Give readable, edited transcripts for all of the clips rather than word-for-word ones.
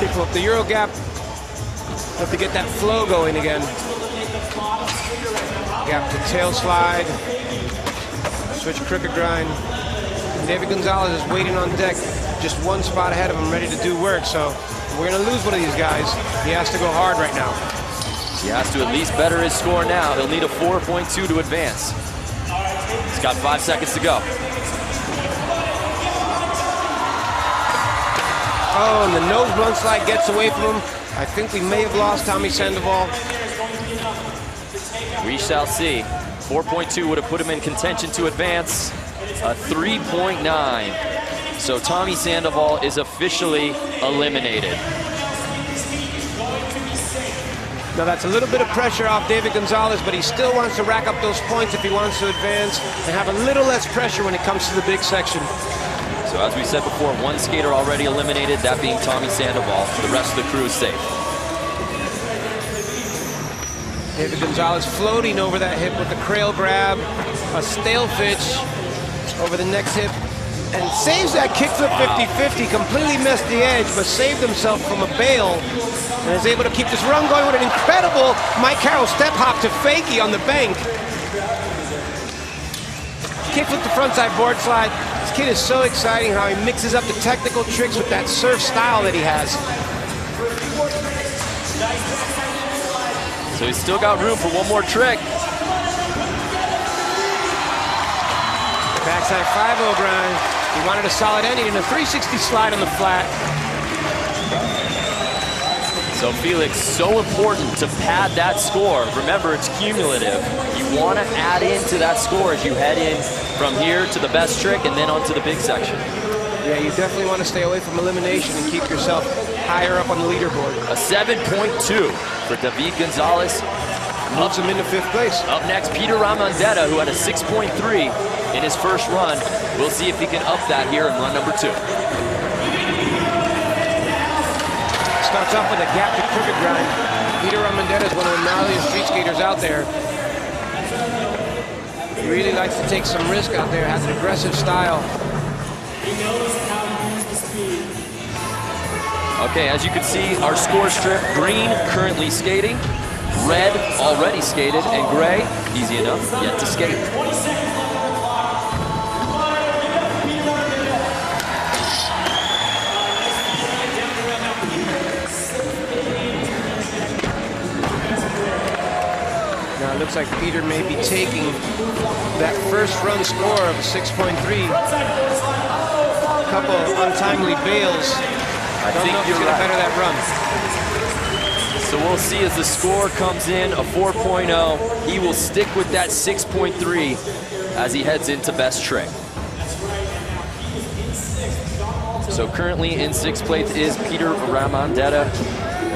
kickflip. The Euro gap, have to get that flow going again. Gap to tail slide. Switch crooked grind. David Gonzalez is waiting on deck, just one spot ahead of him, ready to do work. So if we're gonna lose one of these guys, he has to go hard right now. He has to at least better his score now. He'll need a 4.2 to advance. He's got 5 seconds to go. Oh, and the nose blunt slide gets away from him. I think we may have lost Tommy Sandoval. We shall see. 4.2 would have put him in contention to advance. A 3.9. So Tommy Sandoval is officially eliminated. Now that's a little bit of pressure off David Gonzalez, but he still wants to rack up those points if he wants to advance and have a little less pressure when it comes to the big section. So as we said before, one skater already eliminated, that being Tommy Sandoval. The rest of the crew is safe. David Gonzalez floating over that hip with the crail grab, a stale pitch over the next hip, and saves that kickflip 50-50, completely missed the edge, but saved himself from a bail, and is able to keep this run going with an incredible Mike Carroll step hop to fakie on the bank. Kickflip to frontside board slide. This kid is so exciting how he mixes up the technical tricks with that surf style that he has. So he's still got room for one more trick. Backside 5-0 grind. He wanted a solid ending and a 360 slide on the flat. So Felix, so important to pad that score. Remember, it's cumulative. You want to add into that score as you head in from here to the best trick and then onto the big section. Yeah, you definitely want to stay away from elimination and keep yourself higher up on the leaderboard. A 7.2 for David Gonzalez. Moves him into 5th place. Up next, Peter Ramondetta, who had a 6.3 in his first run. We'll see if he can up that here in run number 2. Starts off with a gap to crooked grind. Peter Ramondetta is one of the gnarliest street skaters out there. He really likes to take some risk out there, has an aggressive style. Okay, as you can see, our score strip, green currently skating, red already skated, and gray, easy enough, yet to skate. Now it looks like Peter may be taking that first run score of 6.3. A couple untimely bails. I don't know if he's going to better that run. So we'll see as the score comes in, a 4.0. He will stick with that 6.3 as he heads into best trick. So currently in 6th place is Peter Ramondetta.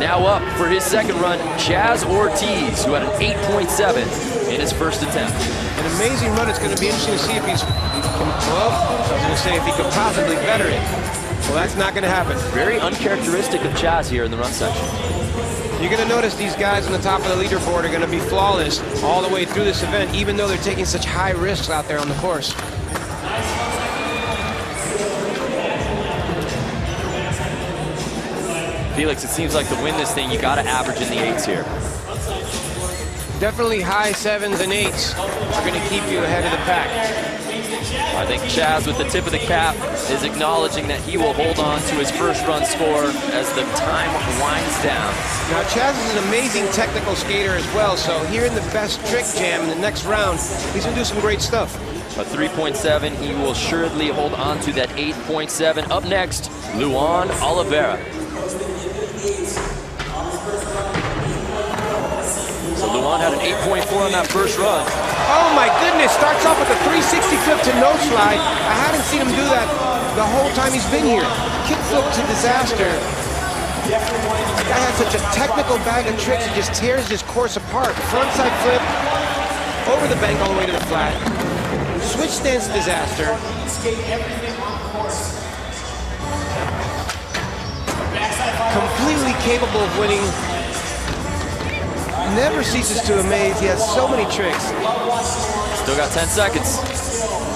Now up for his second run, Chaz Ortiz, who had an 8.7 in his first attempt. An amazing run. It's going to be interesting to see if he's, well, I was going to say if he could possibly better it. Well, that's not going to happen. Very uncharacteristic of Chaz here in the run section. You're going to notice these guys on the top of the leaderboard are going to be flawless all the way through this event, even though they're taking such high risks out there on the course. Felix, it seems like to win this thing, you got to average in the 8s here. Definitely high 7s and 8s are going to keep you ahead of the pack. I think Chaz, with the tip of the cap, is acknowledging that he will hold on to his first run score as the time winds down. Now, Chaz is an amazing technical skater as well, so here in the best trick jam in the next round, he's going to do some great stuff. A 3.7, he will assuredly hold on to that 8.7. Up next, Luan Oliveira. So Luan had an 8.4 on that first run. Oh my goodness, starts off with a 360 flip to no slide. I haven't seen him do that the whole time he's been here. Kick flip to disaster. This guy has such a technical bag of tricks, he just tears his course apart. Frontside flip, over the bank all the way to the flat. Switch stance disaster. Completely capable of winning. Never ceases to amaze. He has so many tricks. Still got 10 seconds.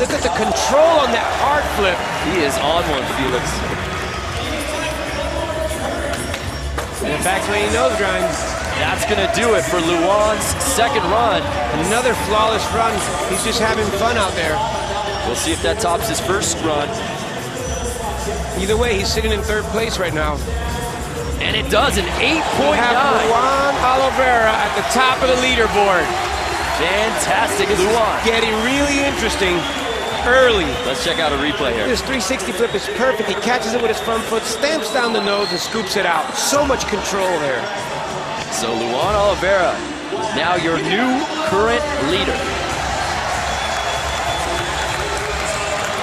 Look at the control on that hard flip. He is on one, Felix. Back 180 nose grind. That's gonna do it for Luan's second run. Another flawless run. He's just having fun out there. We'll see if that tops his first run. Either way, he's sitting in third place right now. And it does, an 8.9. We have Luan Oliveira at the top of the leaderboard. Fantastic, Luan. Getting really interesting early. Let's check out a replay here. This 360 flip is perfect. He catches it with his front foot, stamps down the nose, and scoops it out. So much control there. So Luan Oliveira, now your new current leader.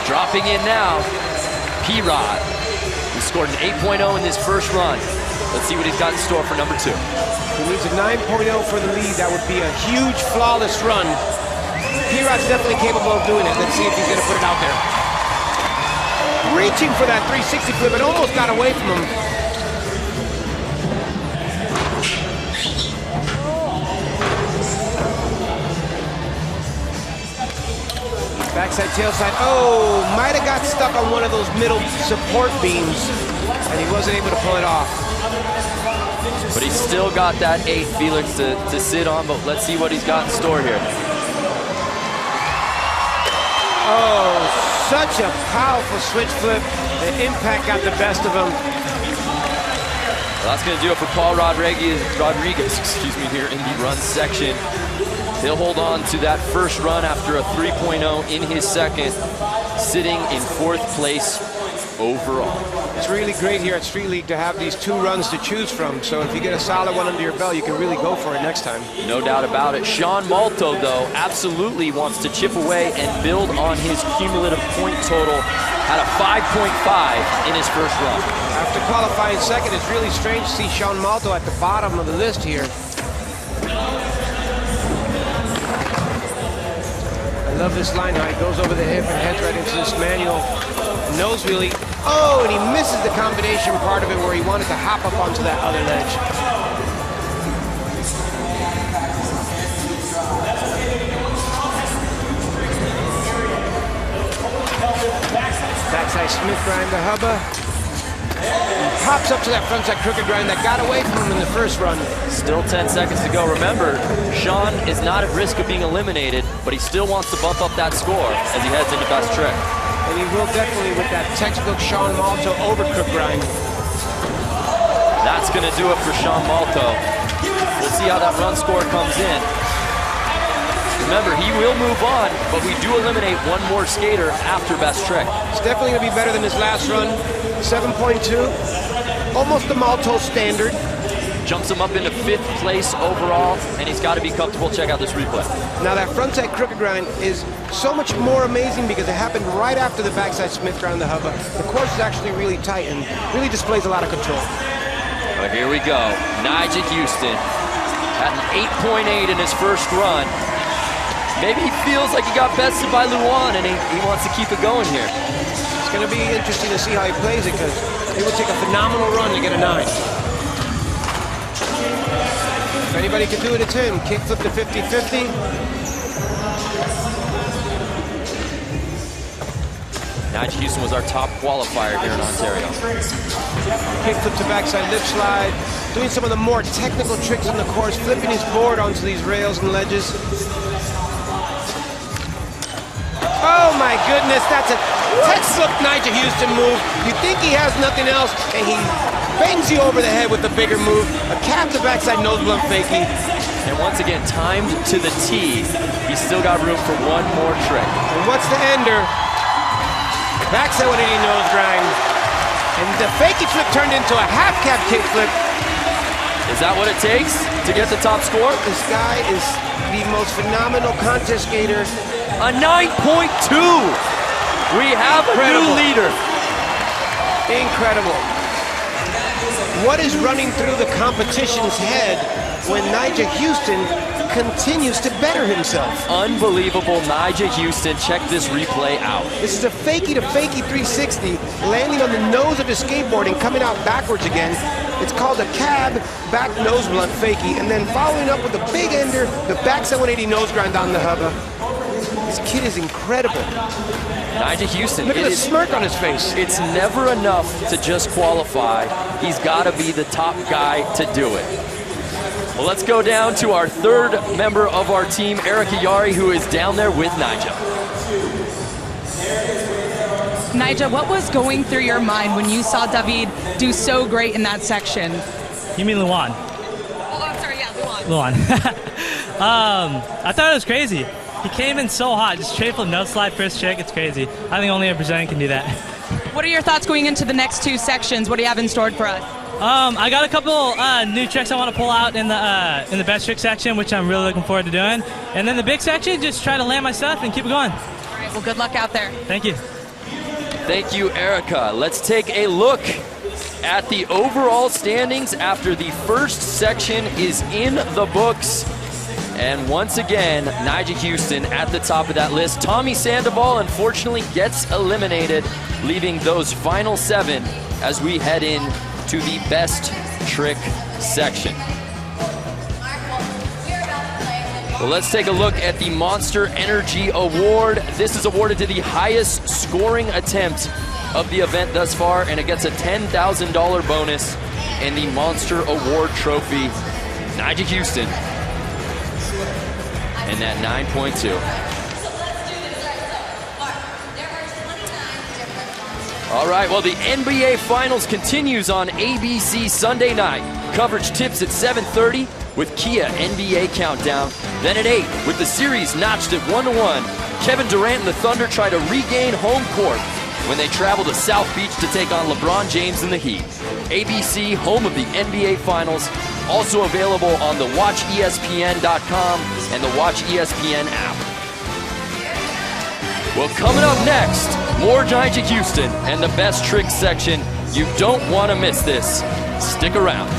Dropping in now, P-Rod, who scored an 8.0 in this first run. Let's see what he's got in store for number 2. He needs a 9.0 for the lead. That would be a huge, flawless run. P-Rod's definitely capable of doing it. Let's see if he's going to put it out there. Reaching for that 360 flip. It almost got away from him. Backside, tailside. Oh, might have got stuck on one of those middle support beams, and he wasn't able to pull it off. But he's still got that 8, Felix, to sit on, but let's see what he's got in store here. Oh, such a powerful switch flip. The impact got the best of him. Well, that's going to do it for Paul Rodriguez, excuse me, here in the run section. He'll hold on to that first run after a 3.0 in his second, sitting in 4th place overall. It's really great here at Street League to have these 2 runs to choose from. So if you get a solid one under your belt, you can really go for it next time. No doubt about it. Sean Malto, though, absolutely wants to chip away and build on his cumulative point total at a 5.5 in his first run. After qualifying second, it's really strange to see Sean Malto at the bottom of the list here. I love this line how he goes over the hip and heads right into this manual nose wheelie. Oh, and he misses the combination part of it where he wanted to hop up onto that other ledge. Backside Smith grind the hubba. Pops up to that frontside crooked grind that got away from him in the first run. Still 10 seconds to go. Remember, Sean is not at risk of being eliminated, but he still wants to bump up that score as he heads into best trick. And he will definitely with that textbook Sean Malto over crook grind. That's going to do it for Sean Malto. We'll see how that run score comes in. Remember, he will move on, but we do eliminate one more skater after best trick. It's definitely going to be better than his last run. 7.2, almost the Malto standard. Jumps him up into 5th place overall, and he's got to be comfortable. Check out this replay. Now that frontside crooked grind is so much more amazing because it happened right after the backside Smith grind the hubba. The course is actually really tight and really displays a lot of control. Well, here we go. Nyjah Huston at an 8.8 in his first run. Maybe he feels like he got bested by Luan and he wants to keep it going here. It's going to be interesting to see how he plays it because it will take a phenomenal run to get a 9. If anybody can do it, it's him. Kickflip to 50-50. Nyjah Huston was our top qualifier here in Ontario. Kickflip to backside lip slide. Doing some of the more technical tricks on the course. Flipping his board onto these rails and ledges. Oh my goodness, that's a textbook Nyjah Huston move. You think he has nothing else, and he bangs you over the head with the bigger move. A cap to backside nose blunt fakie. And once again, timed to the T. He's still got room for one more trick. And what's the ender? Backside 180 nose grind. And the fakie flip turned into a half cap kick flip. Is that what it takes to get the top score? This guy is the most phenomenal contest skater. A 9.2. We have a new leader. Incredible. What is running through the competition's head when Nyjah Huston continues to better himself? Unbelievable Nyjah Huston. Check this replay out. This is a fakie to fakie 360, landing on the nose of his skateboard and coming out backwards again. It's called a cab back nose blunt fakie, and then following up with a big ender, the backside 180 nose grind on the hubba. This kid is incredible. Nyjah Huston. Look at the smirk on his face. It's never enough to just qualify. he's got to be the top guy to do it. Well, let's go down to our third member of our team, Erica Yari, who is down there with Nyjah. Nyjah, what was going through your mind when you saw David do so great in that section? You mean Luan? Oh, I'm sorry, yeah, Luan. I thought it was crazy. He came in so hot, just straight from nose slide first trick. It's crazy. I think only a Brazilian can do that. What are your thoughts going into the next two sections? What do you have in store for us? I got a couple new tricks I want to pull out in the best trick section, which I'm really looking forward to doing. And then the big section, just try to land my stuff and keep it going. All right, well, good luck out there. Thank you. Thank you, Erica. Let's take a look at the overall standings after the first section is in the books. And once again, Nyjah Huston at the top of that list. Tommy Sandoval, unfortunately, gets eliminated, leaving those final 7 as we head in to the best trick section. Well, let's take a look at the Monster Energy Award. This is awarded to the highest scoring attempt of the event thus far, and it gets a $10,000 bonus in the Monster Award Trophy. Nyjah Huston, and that 9.2. All right, well, the NBA Finals continues on ABC Sunday night. Coverage tips at 7:30 with Kia NBA Countdown. Then at 8, with the series notched at 1-1, Kevin Durant and the Thunder try to regain home court when they travel to South Beach to take on LeBron James and the Heat. ABC, home of the NBA Finals, also available on the WatchESPN.com and the Watch ESPN app. Well, coming up next, more Nyjah Huston and the best trick section. You don't want to miss this. Stick around.